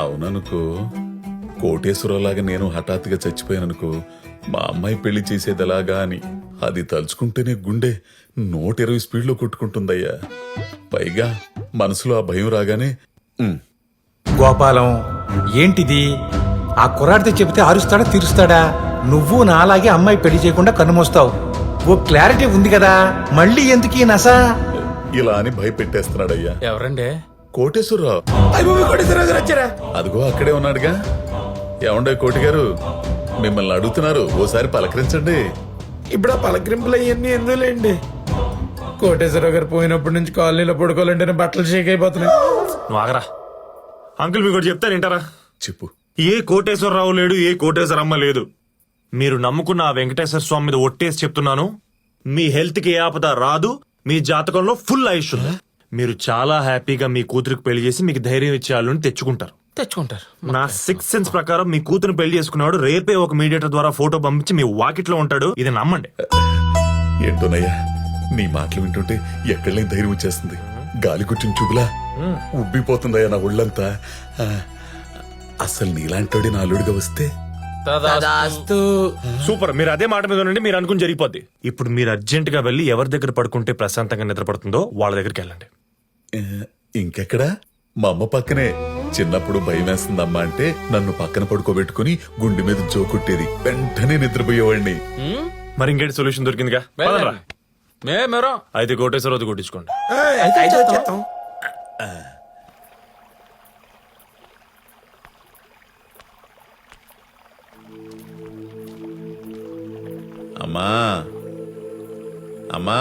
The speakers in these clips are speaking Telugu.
అవుననుకో, కోటేశ్వరలాగా నేను హఠాత్తుగా చచ్చిపోయాననుకో, మా అమ్మాయి పెళ్లి చేసేది ఎలాగా అని అది తలుచుకుంటేనే గుండె 120 స్పీడ్లో కొట్టుకుంటుందయ్యా. పైగా మనసులో ఆ భయం రాగానే గోపాలం ఏంటిది? ఆ కుర్రాడితో చెబితే అరుస్తాడా తీరుస్తాడా? నువ్వు నాలాగే అమ్మాయి పెళ్లి చేయకుండా కన్నుమోస్తావు. ఓ క్లారిటీ ఉంది కదా, మళ్ళీ ఎందుకు ఈ నస? ఇలా అని భయపెట్టేస్తున్నాడయ్యా. ఎవరండి? కోటేశ్వరరావు. వచ్చారా? అదిగో అక్కడే ఉన్నాడుగా. ఏమండే కోటి గారు, మిమ్మల్ని అడుగుతున్నారు, ఓసారి పలకరించండి. ఇప్పుడు ఆ పలకరింపులు అవన్నీ ఎందులేండి. కోటేశ్వరరావు గారు పోయినప్పటి నుంచి కాలనీలో పడుకోవాలంటే బట్టలు షేక్ అయిపోతున్నాయి. నువ్వు ఆగరా అంకుల్, మీకు ఒకటి చెప్తాను వింటారా? చెప్పు. ఏ కోటేశ్వరరావు లేడు, ఏ కోటేశ్వరమ్మ లేదు. మీరు నమ్ముకున్న ఆ వెంకటేశ్వర స్వామి మీద ఒట్టేసి చెప్తున్నాను, మీ హెల్త్ కి ఏ ఆపద రాదు. మీ జాతకంలో ఫుల్ ఆయుష్ ఉంది. మీరు చాలా హ్యాపీగా మీ కూతురికి పెళ్లి చేసి మీకు ధైర్యం ఇచ్చే వాళ్ళని తెచ్చుకుంటారు. నా 6th సెన్స్ ప్రకారం మీ కూతురు పెళ్లి చేసుకున్నాడు రేపే ఒక మీడియేటర్ ద్వారా ఫోటో పంపించి మీ వాకిట్లో ఉంటాడు. ఇది నమ్మండి. ఏంటోనయ్యా, నీ మాటలు వింటుంటే ఎక్కడ లేని ధైర్యం వచ్చేస్తుంది. గాలి కుట్టిన చూపులా ఉబ్బిపోతుందయ్యా నా ఒళ్ళంతా. అసలు నీలాంటోడి నా అల్లుడిగా వస్తే సూపర్. మీరు అదే మాట మీద ఉండండి, మీరు అనుకుని జరిగిపోద్ది. ఇప్పుడు మీరు అర్జెంట్ గా వెళ్ళి ఎవరి దగ్గర పడుకుంటే ప్రశాంతంగా నిద్రపడుతుందో వాళ్ళ దగ్గరికి వెళ్ళండి. ఇంకెక్కడా? మా అమ్మ పక్కనే. చిన్నప్పుడు భయం వేస్తుందమ్మా అంటే నన్ను పక్కన పడుకోబెట్టుకుని గుండె మీద జోకుట్టేది, వెంటనే నిద్రపోయేవాడిని. మరి ఇంకేంటి సొల్యూషన్ దొరికిందిగా? పదండ్రా. అయితే కోటేశ్వరరావు కొట్టించుకోండి. అమ్మా అమ్మా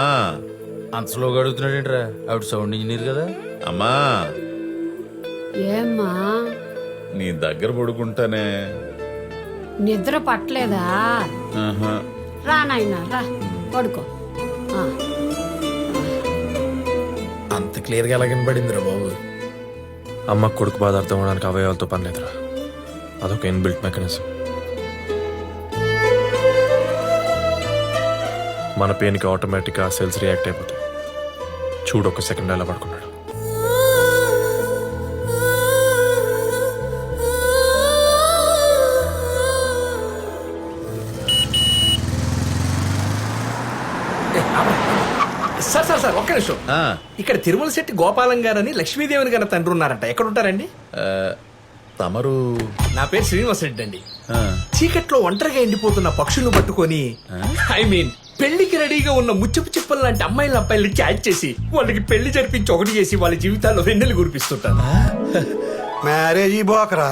అంత స్లోగా అడుగుతున్నాడేంట్రా? ఆవిడ సౌండ్ ఇంజనీర్ కదా. అమ్మా, ఏమ్మా నీ దగ్గర పడుకుంటానే. నిద్ర పట్టలేదా? ఆహా. రా నాయనా రా పడుకో. ఆ, అంత క్లియర్ గా ఎలా కనబడిందిరా బాబు? అమ్మ కొడుకు బాధ అర్థం అవడానికి అవయవాలతో పని లేదురా, అదొక ఇన్బిల్ట్ మెకానిజం. మన పెయిన్కి ఆటోమేటిక్గా సెల్స్ రియాక్ట్ అయిపోతాయి. చూడు, ఒక సెకండ్ ఎలా పడుకున్నాడు. సార్ ఒక్క నిమిషం. ఇక్కడ తిరుమల శెట్టి గోపాలం గారని లక్ష్మీదేవిని గారి తండ్రి ఉన్నారంట. ఎక్కడ ఉంటారండి? తమరు? నా పేరు శ్రీనివాస్ రెడ్డి అండి. చీకట్లో ఒంటరిగా ఎండిపోతున్న పక్షులను పట్టుకొని, ఐ మీన్ పెళ్లికి రెడీగా ఉన్న ముచ్చపు చిప్పలు లాంటి అమ్మాయిల అబ్బాయిలు క్యాచ్ చేసి వాళ్ళకి పెళ్లి జరిపించి ఒకటి చేసి వాళ్ళ జీవితాల్లో వెన్నెలు కురిపిస్తుంటాను. మ్యారేజీ బోకరా?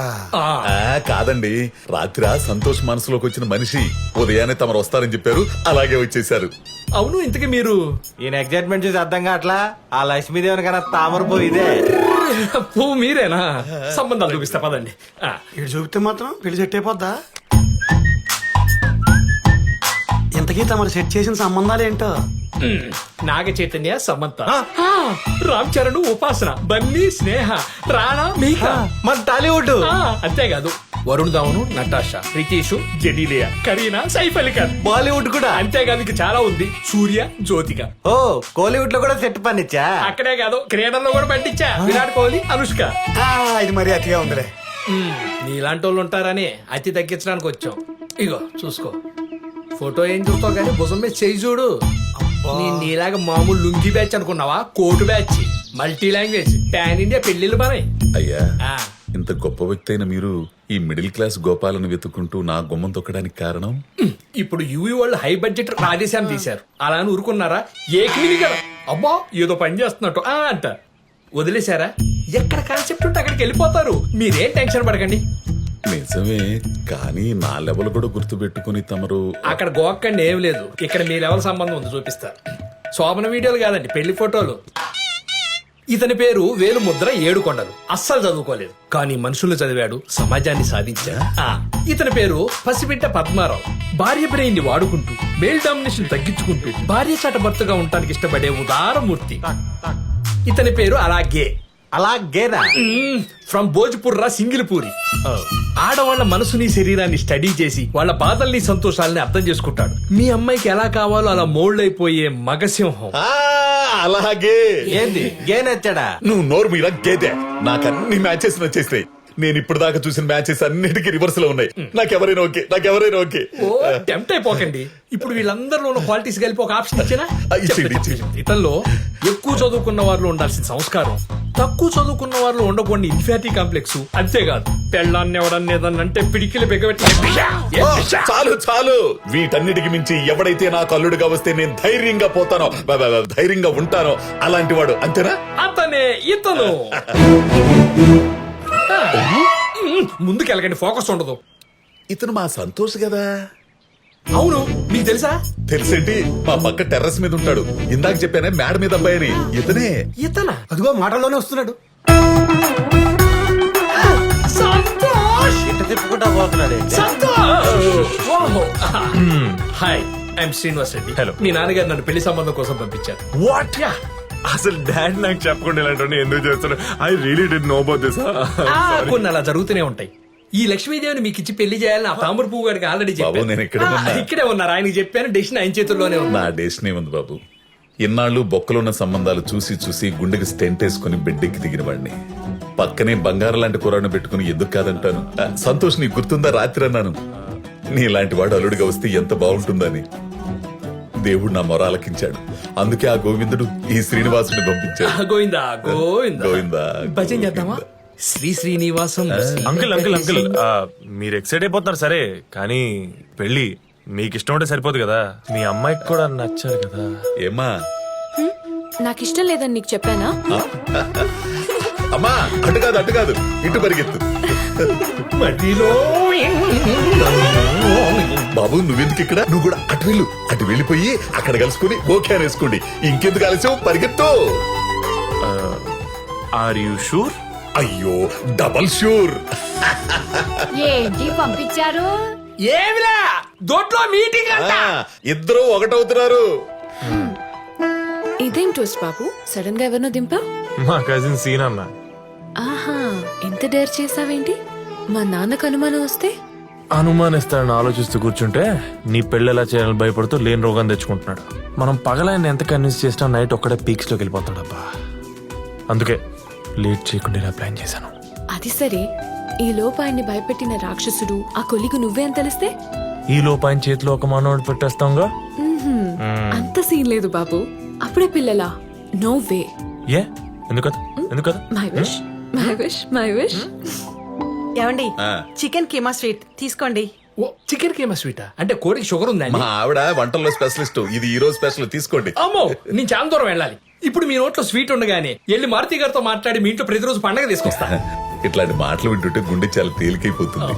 కాదండి, రాత్రి సంతోష్ మనసులోకి వచ్చిన మనిషి ఉదయాన్నే తమరు వస్తారని చెప్పారు, అలాగే వచ్చేసారు. అవును, ఇంతకీ మీరు? ఈయన ఎగ్జైట్మెంట్ చూసి అర్థం కావట్లా. ఆ లక్ష్మీదేవిని కన్నా తామర పోయిదే. మీరేనా? సంబంధాలు చూపిస్తా పదండి. ఇటు చూపితే మాత్రం పెళ్లి సెట్ అయిపోద్దా? ఇంతకీ తమరు సెట్ చేసిన సంబంధాలు ఏంటో? నాగ చైతన్య, సమంత, రామ్ చరణ్, ఉపాసన, బన్నీ, స్నేహ, రాణా, మీకా. మన టాలీవుడ్. అంతేకాదు వరుణ్ ధావన్, నటాషా, రితీష్, జెనీలియా, కరీనా, సైఫ్ అలీ ఖాన్. బాలీవుడ్ కూడా. అంతేకాదు ఇంకా చాలా ఉంది. సూర్య, జ్యోతిక. ఓ, కోలీవుడ్ లో కూడా సెట్ పనిచ్చా. అక్కడే కాదు, క్రీడల్లో కూడా పండించా. విరాట్ కోహ్లీ, అనుష్క. ఇది మరీ అతిగా ఉందిలే. నీలాంటి వాళ్ళు ఉంటారని అతి తగ్గించడానికి వచ్చాం. ఇగో చూసుకో. ఫోటో ఏం చూస్తావు కానీ భుజం మీద చేయి చూడు. నీలాగా మామూలు లుంగి బ్యాచ్ అనుకున్నావా? Coat batch, multi language, pan India పెళ్లిళ్ళు పని. అయ్యా, ఇంత గొప్ప వ్యక్తి అయిన మీరు ఈ మిడిల్ క్లాస్ గోపాలను వెతుక్కుంటూ నా గుమ్మం తొక్కడానికి కారణం? ఇప్పుడు యూవీ వాళ్ళు హై బడ్జెట్ రాధేశ్యాం తీశారు. అలా అని ఊరుకున్నారా? ఏకమిది కదా, అబ్బా ఏదో పని చేస్తున్నట్టు అంట వదిలేశారా? ఎక్కడ కాన్సెప్ట్ ఉంటే అక్కడికి వెళ్ళిపోతారు. మీరేం టెన్షన్ పడకండి. నిజమే, కానీ నా లెవెల్ కూడా గుర్తు పెట్టుకుని తమరు అక్కడ గోక్కండి ఏం లేదు. ఇక్కడ మీ లెవెల్ సంబంధం ఉంది, చూపిస్తా. శోభన వీడియోలు కాదండి, పెళ్లి ఫోటోలు. ఇతని పేరు వేలుముద్ర ఏడుకొండలు. అస్సలు చదువుకోలేదు, కానీ మనుషులు చదివాడు, సమాజాన్ని సాధించాడు. ఇతని పేరు పసిబిడ్డ పద్మారావు. భార్య బ్రెయిన్ ని వాడుకుంటూ మేల్ డామినేషన్ తగ్గించుకుంటూ భార్య చాట భర్తగా ఉండటానికి ఇష్టపడే ఉదారమూర్తి. ఇతని పేరు అలాగే అలాగేనా? ఫ్రమ్ భోజ్పుర్రా, సింగిల్పూరి. ఆడవాళ్ల మనసుని శరీరాన్ని స్టడీ చేసి వాళ్ళ బాధల్ని సంతోషాలని అర్థం చేసుకుంటాడు. మీ అమ్మాయికి ఎలా కావాలో అలా మోల్డ్ అయిపోయే మగసింహం. అలాగే. ఏంది గే నచ్చాడా? నువ్వు నోరు మీద గేదే. నాకన్ని మ్యాచెస్ నచ్చేస్తాయి. నేను ఇప్పుడు దాకా చూసిన మ్యాచెస్ అన్నిటికీ రివర్స్ లో ఉన్నాయి. నాకెవరైనా ఓకే. ఓ టెంప్ట్ అయిపోకండి. ఇప్పుడు వీళ్ళందరిలో ఉన్న క్వాలిటీస్ కలిపి ఒక ఆప్షన్ ఇచ్చేనా? ఇచ్చేయండి. ఇతల్లో ఎక్కువ చదువుకున్న వారిలో ఉండాల్సిన సంస్కారం, తక్కువ చదువుకున్న వారిలో ఉండకూడని ఇన్ఫారిటీ కాంప్లెక్స్, అంతేకాదు పెళ్ళాన్ని ఎవడన్నా ఏదన్నా అంటే పిడికిలు బిగబెట్టి చాలు వీటన్నిటికి మించి ఎవడైతే నాకు అల్లుడుగా వస్తే నేను ధైర్యంగా పోతానో, ధైర్యంగా ఉంటానో అలాంటి వాడు, అంతేనా? అతనే ఇతను. ముందుకెళ్ళకండి, ఫోకస్ ఉండదు. ఇతను మా సంతోష్ కదా? అవును, మీకు తెలుసా? తెలిసేంటి, మా పక్క టెర్రస్ మీద ఉంటాడు. ఇందాక చెప్పానే మేడ మీద అబ్బాయి అని. ఇతనే. ఇతన అదిగో మాటల్లోనే వస్తున్నాడు. సంతోష్. తిప్పుకుంటా పోతున్నాడు. Hi, I'm Srinivas Reddy. Hello. మీ నాన్నగారు నన్ను పెళ్లి సంబంధం కోసం పంపించారు. వాట్? అసలు డాడ్ నాకు చెప్పకుండా ఇలాంటి ఎందుకు చేస్తాను? I really do know about this. కొన్ని అలా జరుగుతూనే ఉంటాయి. ఈ లక్ష్మీదేవిని మీకు ఇచ్చి పెళ్లి చేయాలని ఆ తామర పువ్వు గారికి ఆల్రెడీ బాబు, నేను ఇక్కడే ఉన్నా. ఇక్కడే ఉన్నారు. ఆయనకి చెప్పాను, డెసిషన్ ఆయన చేతుల్లోనే ఉంది. నా డెస్టినీ ఉంది బాబు. ఇన్నాళ్ళు బొక్కలున్న సంబంధాలు చూసి గుండెకి స్టెంట్ వేసుకుని బెడ్డెక్కి దిగిన వాడిని. పక్కనే బంగారం లాంటి కూరను పెట్టుకుని ఎందుకు కాదంటాను. సంతోష్, నీకు గుర్తుందా రాత్రి అన్నాను నీలాంటి వాడు అల్లుడిగా వస్తే ఎంత బాగుంటుందని. దేవుడు నా మొర ఆలకించాడు. అందుకే ఆ గోవిందుడు ఈ శ్రీనివాసుని పంపించాడు. గోవిందా గోవిందా గోవిందా. భజన చేద్దామా? శ్రీ శ్రీనివాసం. అంకుల్ మీరు ఎక్సైట్ అయిపోతున్నారు సరే, కానీ పెళ్లి మీకు ఇష్టం ఉంటే సరిపోదు కదా, మీ అమ్మాయికి కూడా నచ్చారు కదా. ఏమ్మా? నాకు ఇష్టం లేదని నీకు చెప్పానా? అమ్మా, అటు కాదు ఇటు పరిగెత్తు. మధ్యలో బాబు, నువ్వెందుకు ఇక్కడ? నువ్వు కూడా అటు వెళ్ళిపోయి అక్కడ కలుసుకుని ఓకే అనేసుకోండి. ఇంకెందుకు కలిసి పరిగెత్తు. Are you sure? అయ్యో, డబల్ షూర్. ఏంటి పంపించారు? ఏమిలా దొడ్లో మీటింగ్ అంట. ఇద్దరు ఒకటవుతున్నారు. ఇదేం ట్విస్ట్ బాబు, సడన్ గా ఎవరినో దింపా? మా కజిన్ సీన్ అన్న. ఆహా, ఇంత డేర్ చేసావేంటి? మా నాన్నకు అనుమానం వస్తే? అనుమానిస్తాడని ఆలోచిస్తూ కూర్చుంటే నీ పెళ్లి ఎలా చేయాలని భయపడుతూ లేని రోగం తెచ్చుకుంటున్నాడు. మనం పగలైన ఎంత కన్విన్స్ చేసినా నైట్ ఒక్కడే పీక్స్ లోకి వెళ్ళిపోతాడబ్బా. అందుకే లేట్ చేయకుండా ఇలా ప్లాన్ చేశాను. అది సరే, ఈ లోపు ఆయన్ని భయపెట్టిన రాక్షసుడు ఆ కొలిగు నువ్వే అని తెలిస్తే? ఈ లోపు ఆయన చేతిలో ఒక మానవుడు పెట్టేస్తాంగా. అంత సీన్ లేదు బాబు. అప్పుడే పిల్లలా? No way. ఏ ఎందుకదా? My wish, my wish, my wish. ఏమండి, చికెన్ కీమా స్వీట్ తీసుకోండి. ఓ చికెన్ కేమా స్వీటా? అంటే కోడికి షుగర్ ఉందండి. మా ఆవిడ వంటల్లో స్పెషలిస్ట్. ఇది ఈ రోజు స్పెషల్, తీసుకోండి. అమ్మో, నేను చాలా దూరం వెళ్ళాలి. ఇప్పుడు మీ నోట్లో స్వీట్ ఉండగానే వెళ్ళి మారుతి గారితో మాట్లాడి మీ ఇంట్లో ప్రతిరోజు పండగ తీసుకొస్తా. ఇట్లాంటి మాటలు వింటుంటే గుండె చాలా తేలికైపోతుంది.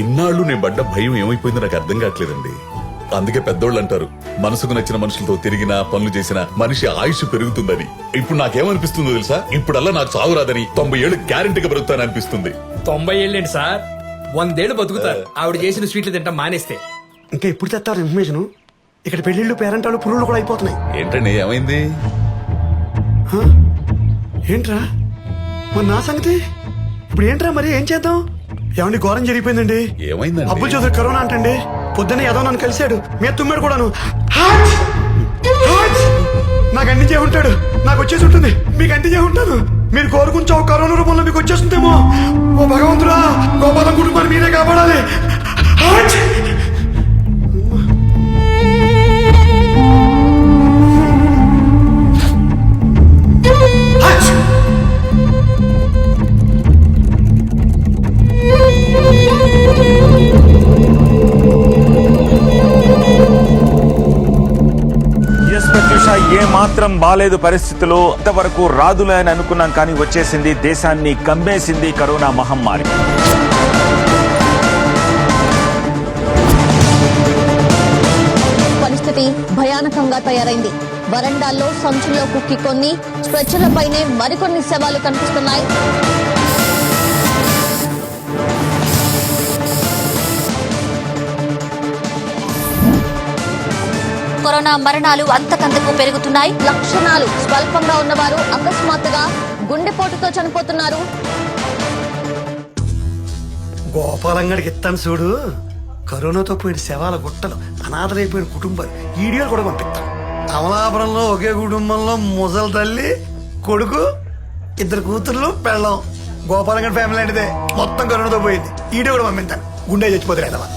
ఇన్నాళ్ళు నేను పడ్డ భయం ఏమైపోయిందో నాకు అర్థం కావట్లేదండి. అందుకే పెద్దోళ్ళు అంటారు, మనసుకు నచ్చిన మనుషులతో తిరిగినా పనులు చేసిన మనిషి ఆయుష్ పెరుగుతుందని. ఇప్పుడు నాకేమనిపిస్తుందో తెలుసా? ఇప్పుడల్లా నాకు చావు రాదని 90 ఏళ్ళు గ్యారెంటీగా బ్రతుకుతాను అనిపిస్తుంది. 90 ఏళ్ళేంటి సార్, 100 ఏళ్ళు బతుకుతారు ఆవిడ చేసిన స్వీట్లు తింటాం మానేస్తే. ఇంకా ఎప్పుడు తెస్తారు ఇన్ఫర్మేషన్? ఇక్కడ పెళ్లిళ్ళు పేరెంటాలు పురుగులు కూడా అయిపోతున్నాయి. ఏంటండి, ఏమైంది? ఏంట్రా మరి నా సంగతి? ఇప్పుడు ఏంట్రా మరి ఏం చేద్దాం? ఏమండి, ఘోరం జరిగిపోయిందండి. ఏమైందండి? అబ్బుల్ చౌదరి కరోనా అంటండి. పొద్దున్న ఏదో నన్ను కలిశాడు, మీద తుమ్మాడు కూడాను. నాకు అందించే ఉంటాడు, నాకు వచ్చేసి ఉంటుంది, మీకు అందించే ఉంటాను. మీరు కోరుకుంటావు కరోనా రూపంలో మీకు వచ్చేస్తుందేమో. ఓ భగవంతుడా, గోపాలం కుటుంబాన్ని మీరే కాపాడాలి. ఏ మాత్రం బాలేదు పరిస్థితులు. ఇంతవరకు రాదులే అని అనుకున్నాం, కానీ వచ్చేసింది. దేశాన్ని కమ్మేసింది కరోనా మహమ్మారి. పరిస్థితి భయానకంగా తయారైంది. వరండాల్లో సంచుల్లో కుక్కి కొన్ని స్ట్రెచ్చర్లపైనే మరికొన్ని శవాలు కనిపిస్తున్నాయి. కరోనా మరణాలు అంతకంతకు పెరుగుతున్నాయి. లక్షణాలు స్వల్పంగా ఉన్నవారు అకస్మాత్తుగా గుండెపోటుతో చనిపోతున్నారు. గోపాలంగడికి ఇస్తాను చూడు, కరోనాతో పోయిన శవాల గుట్టలు, అనాథలైపోయిన కుటుంబాలు వీడియోలు కూడా పంపిస్తాం. అమలాపురంలో ఒకే కుటుంబంలో ముసలి తల్లి, కొడుకు, 2 కూతుర్లు, పెళ్ళం. గోపాలంగడ్ ఫ్యామిలీ లాంటిదే మొత్తం కరోనాతో పోయింది ఈడే కూడా పంపించాను గుండె చచ్చిపోతాడు కదా